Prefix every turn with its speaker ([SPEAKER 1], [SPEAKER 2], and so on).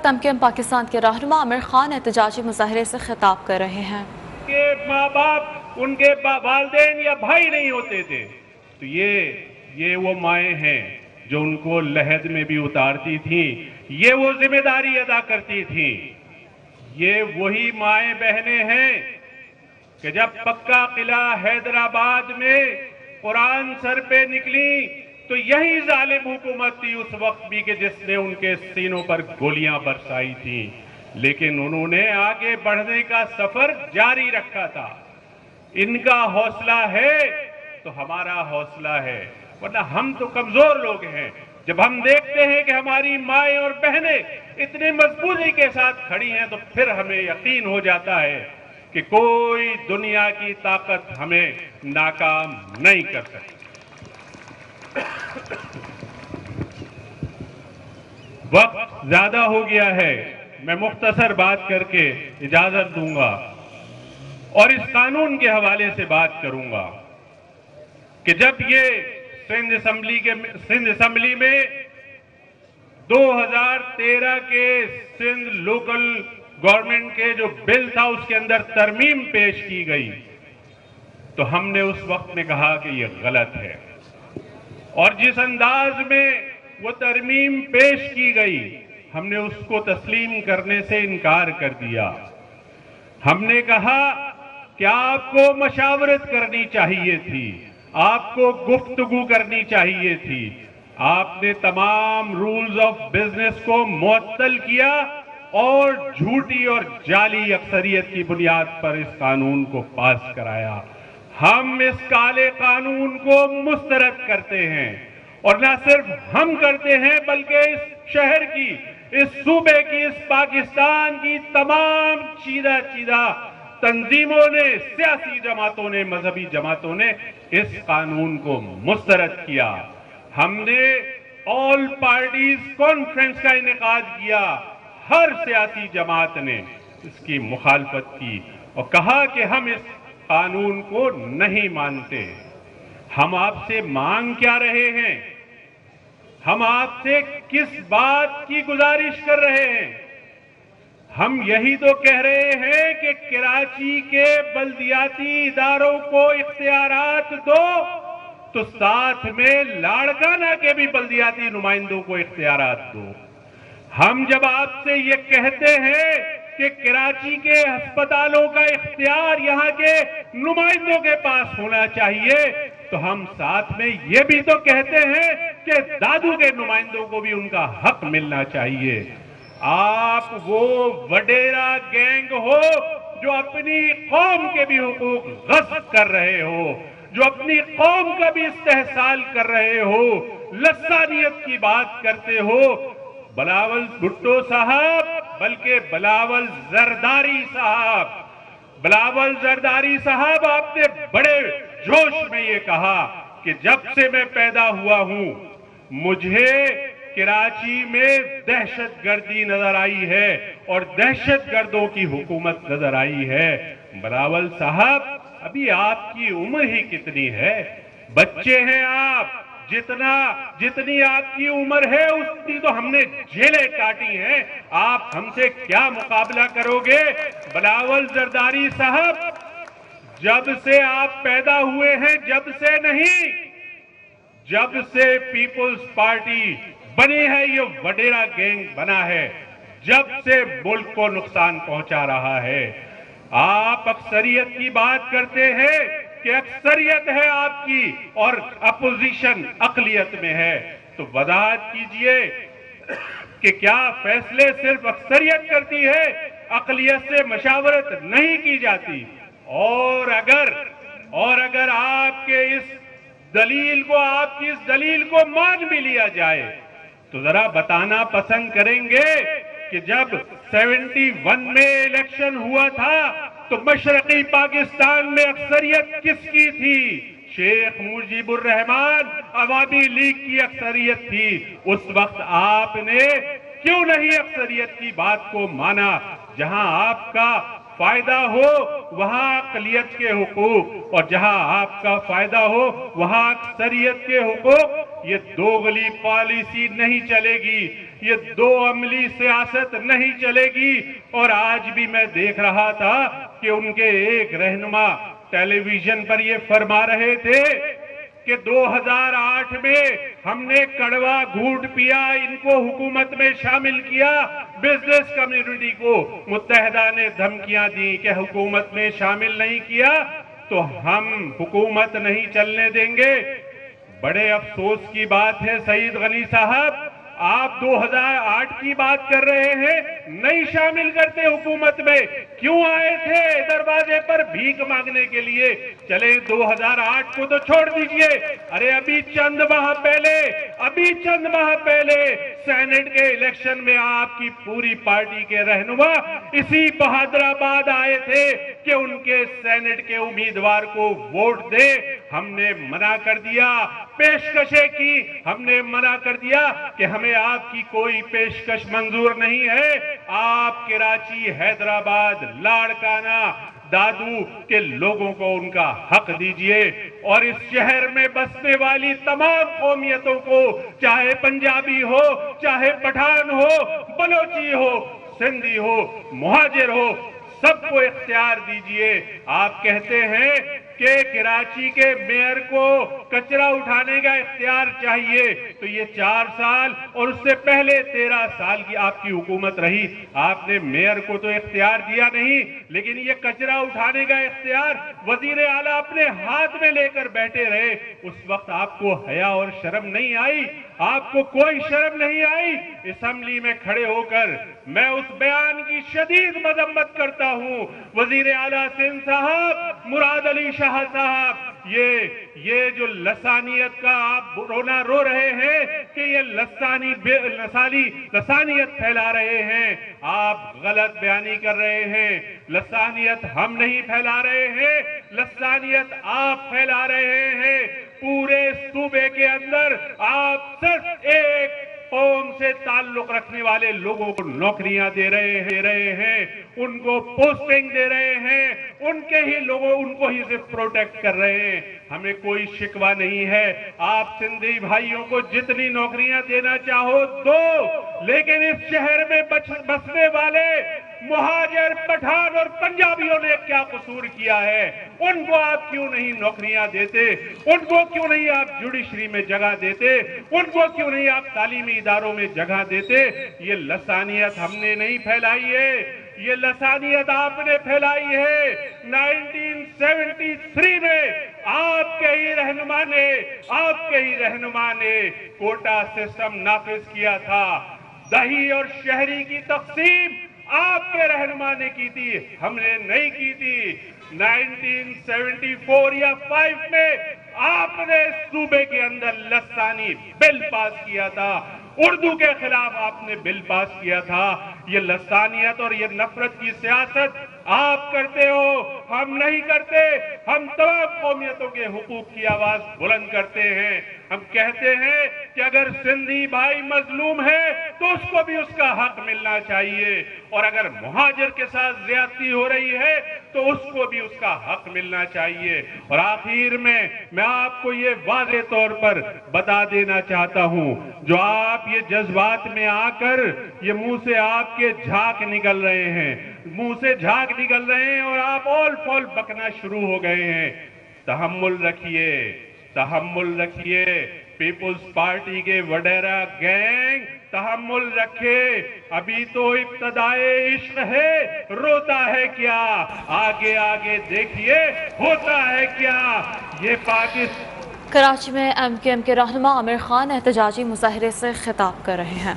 [SPEAKER 1] تمکن پاکستان کے رہنما عامر خان احتجاجی مظاہرے سے خطاب کر رہے ہیں
[SPEAKER 2] کہ ماں باپ ان کے والدین یا بھائی نہیں ہوتے تھے، تو یہ وہ مائیں ہیں جو ان کو لحد میں بھی اتارتی تھیں، یہ وہ ذمہ داری ادا کرتی تھیں، یہ وہی مائیں بہنیں ہیں کہ جب پکا قلعہ حیدرآباد میں قرآن سر پہ نکلی تو یہی ظالم حکومت تھی اس وقت بھی کہ جس نے ان کے سینوں پر گولیاں برسائی تھیں، لیکن انہوں نے آگے بڑھنے کا سفر جاری رکھا تھا۔ ان کا حوصلہ ہے تو ہمارا حوصلہ ہے، ورنہ ہم تو کمزور لوگ ہیں۔ جب ہم دیکھتے ہیں کہ ہماری مائیں اور بہنیں اتنی مضبوطی کے ساتھ کھڑی ہیں تو پھر ہمیں یقین ہو جاتا ہے کہ کوئی دنیا کی طاقت ہمیں ناکام نہیں کر سکتی۔ وقت زیادہ ہو گیا ہے، میں مختصر بات کر کے اجازت دوں گا اور اس قانون کے حوالے سے بات کروں گا کہ جب یہ سندھ اسمبلی میں 2013 کے سندھ لوکل گورنمنٹ کے جو بل تھا اس کے اندر ترمیم پیش کی گئی تو ہم نے اس وقت میں کہا کہ یہ غلط ہے، اور جس انداز میں وہ ترمیم پیش کی گئی ہم نے اس کو تسلیم کرنے سے انکار کر دیا۔ ہم نے کہا کہ آپ کو مشاورت کرنی چاہیے تھی، آپ کو گفتگو کرنی چاہیے تھی، آپ نے تمام رولز آف بزنس کو معطل کیا اور جھوٹی اور جعلی اکثریت کی بنیاد پر اس قانون کو پاس کرایا۔ ہم اس کالے قانون کو مسترد کرتے ہیں، اور نہ صرف ہم کرتے ہیں بلکہ اس شہر کی، اس صوبے کی، اس پاکستان کی تمام چیدہ تنظیموں نے، سیاسی جماعتوں نے، مذہبی جماعتوں نے اس قانون کو مسترد کیا۔ ہم نے آل پارٹیز کانفرنس کا انعقاد کیا، ہر سیاسی جماعت نے اس کی مخالفت کی اور کہا کہ ہم اس قانون کو نہیں مانتے۔ ہم آپ سے مانگ کیا رہے ہیں؟ ہم آپ سے کس بات کی گزارش کر رہے ہیں؟ ہم یہی تو کہہ رہے ہیں کہ کراچی کے بلدیاتی اداروں کو اختیارات دو تو ساتھ میں لاڑکانہ کے بھی بلدیاتی نمائندوں کو اختیارات دو۔ ہم جب آپ سے یہ کہتے ہیں کہ کراچی کے ہسپتالوں کا اختیار یہاں کے نمائندوں کے پاس ہونا چاہیے تو ہم ساتھ میں یہ بھی تو کہتے ہیں کہ دادو کے نمائندوں کو بھی ان کا حق ملنا چاہیے۔ آپ وہ وڈیرا گینگ ہو جو اپنی قوم کے بھی حقوق غصب کر رہے ہو، جو اپنی قوم کا بھی استحصال کر رہے ہو، لسانیت کی بات کرتے ہو۔ بلاول بھٹو صاحب بلکہ بلاول زرداری صاحب آپ نے بڑے جوش میں یہ کہا کہ جب سے میں پیدا ہوا ہوں مجھے کراچی میں دہشت گردی نظر آئی ہے اور دہشت گردوں کی حکومت نظر آئی ہے۔ بلاول صاحب ابھی آپ کی عمر ہی کتنی ہے؟ بچے ہیں آپ، جتنی آپ کی عمر ہے اتنی تو ہم نے جیلیں کاٹی ہیں، آپ ہم سے کیا مقابلہ کرو گے؟ بلاول زرداری صاحب جب سے آپ پیدا ہوئے ہیں، جب سے نہیں، جب سے پیپلز پارٹی بنی ہے یہ وڈیرا گینگ بنا ہے، جب سے ملک کو نقصان پہنچا رہا ہے۔ آپ اکثریت کی بات کرتے ہیں کہ اکثریت ہے آپ کی اور اپوزیشن اقلیت میں ہے، تو وضاحت کیجئے کہ کیا فیصلے صرف اکثریت کرتی ہے، اقلیت سے مشاورت نہیں کی جاتی؟ اور اگر آپ کے اس دلیل کو مان بھی لیا جائے تو ذرا بتانا پسند کریں گے کہ جب 71 میں الیکشن ہوا تھا تو مشرقی پاکستان میں اکثریت کس کی تھی؟ شیخ مجیب الرحمان عوامی لیگ کی اکثریت تھی۔ اس وقت آپ نے کیوں نہیں اکثریت کی بات کو مانا؟ جہاں آپ کا فائدہ ہو وہاں اقلیت کے حقوق، اور جہاں آپ کا فائدہ ہو وہاں اکثریت کے حقوق یہ دوغلی پالیسی نہیں چلے گی، یہ دو عملی سیاست نہیں چلے گی۔ اور آج بھی میں دیکھ رہا تھا کہ ان کے ایک رہنما ٹیلی ویژن پر یہ فرما رہے تھے کہ 2008 میں ہم نے کڑوا گھونٹ پیا، ان کو حکومت میں شامل کیا، بزنس کمیونٹی کو متحدہ نے دھمکیاں دی کہ حکومت میں شامل نہیں کیا تو ہم حکومت نہیں چلنے دیں گے۔ بڑے افسوس کی بات ہے سعید غنی صاحب، آپ 2008 کی بات کر رہے ہیں، نہیں شامل کرتے حکومت میں، کیوں آئے تھے دروازے پر بھیک مانگنے کے لیے؟ چلے 2008 کو تو چھوڑ دیجئے، ارے ابھی چند ماہ پہلے سینٹ کے الیکشن میں آپ کی پوری پارٹی کے رہنما اسی بہادر آباد آئے تھے کہ ان کے سینٹ کے امیدوار کو ووٹ دے، ہم نے منع کر دیا، پیشکشیں کی، ہم نے منع کر دیا کہ ہمیں آپ کی کوئی پیشکش منظور نہیں ہے، آپ کراچی، حیدرآباد، لاڑکانہ، دادو کے لوگوں کو ان کا حق دیجئے، اور اس شہر میں بسنے والی تمام قومیتوں کو، چاہے پنجابی ہو، چاہے پٹھان ہو، بلوچی ہو، سندھی ہو، مہاجر ہو، سب کو اختیار دیجئے۔ آپ کہتے ہیں کہ کراچی کے میئر کو کچرا اٹھانے کا اختیار چاہیے، تو یہ 4 سال اور اس سے پہلے 13 سال کی آپ کی حکومت رہی، آپ نے میئر کو تو اختیار دیا نہیں، لیکن یہ کچرا اٹھانے کا اختیار وزیر اعلیٰ اپنے ہاتھ میں لے کر بیٹھے رہے۔ اس وقت آپ کو حیا اور شرم نہیں آئی؟ آپ کو کوئی شرم نہیں آئی؟ اسمبلی میں کھڑے ہو کر میں اس بیان کی شدید مذمت کرتا ہوں، وزیر اعلیٰ سندھ صاحب، مراد علی شاہ صاحب، یہ جو لسانیت کا آپ رونا رو رہے ہیں کہ یہ لسانیت پھیلا رہے ہیں، آپ غلط بیانی کر رہے ہیں۔ لسانیت ہم نہیں پھیلا رہے ہیں، لسانیت آپ پھیلا رہے ہیں۔ پورے صوبے کے اندر آپ صرف ایک قوم سے تعلق رکھنے والے لوگوں کو نوکریاں دے رہے ہیں، ان کو پوسٹنگ دے رہے ہیں، ان کو ہی صرف پروٹیکٹ کر رہے ہیں۔ ہمیں کوئی شکوہ نہیں ہے، آپ سندھی بھائیوں کو جتنی نوکریاں دینا چاہو دو، لیکن اس شہر میں بسنے والے مہاجر، پٹھان اور پنجابیوں نے کیا قصور کیا ہے؟ ان کو آپ کیوں نہیں نوکریاں دیتے؟ ان کو کیوں نہیں آپ جوڈیشری میں جگہ دیتے؟ ان کو کیوں نہیں آپ تعلیمی اداروں میں جگہ دیتے؟ یہ لسانیت ہم نے نہیں پھیلائی ہے، یہ لسانیت آپ نے پھیلائی ہے۔ 1973 میں آپ کے ہی رہنما نے کوٹا سسٹم نافذ کیا تھا، دہی اور شہری کی تقسیم آپ کے رہنما نے کی تھی، ہم نے نہیں کی تھی۔ 1974 یا 5 میں آپ نے صوبے کے اندر لسانی بل پاس کیا تھا، اردو کے خلاف آپ نے بل پاس کیا تھا۔ یہ لسانیت اور یہ نفرت کی سیاست آپ کرتے ہو، ہم نہیں کرتے۔ ہم تمام قومیتوں کے حقوق کی آواز بلند کرتے ہیں۔ ہم کہتے ہیں کہ اگر سندھی بھائی مظلوم ہے تو اس کو بھی اس کا حق ملنا چاہیے، اور اگر مہاجر کے ساتھ زیادتی ہو رہی ہے تو اس کو بھی اس کا حق ملنا چاہیے۔ اور آخر میں آپ کو یہ واضح طور پر بتا دینا چاہتا ہوں، جو آپ یہ جذبات میں آ کر یہ منہ سے آپ کے جھاگ نکل رہے ہیں اور آپ اول فول بکنا شروع ہو گئے ہیں، تحمل رکھیے۔ پیپلز پارٹی کے وڈیرا گینگ تحمل رکھے، ابھی تو ابتدائے عشق ہے، روتا ہے کیا؟ آگے دیکھیے ہوتا ہے کیا؟ یہ پاکستان۔
[SPEAKER 1] کراچی میں MKM کے رہنما عامر خان احتجاجی مظاہرے سے خطاب کر رہے ہیں۔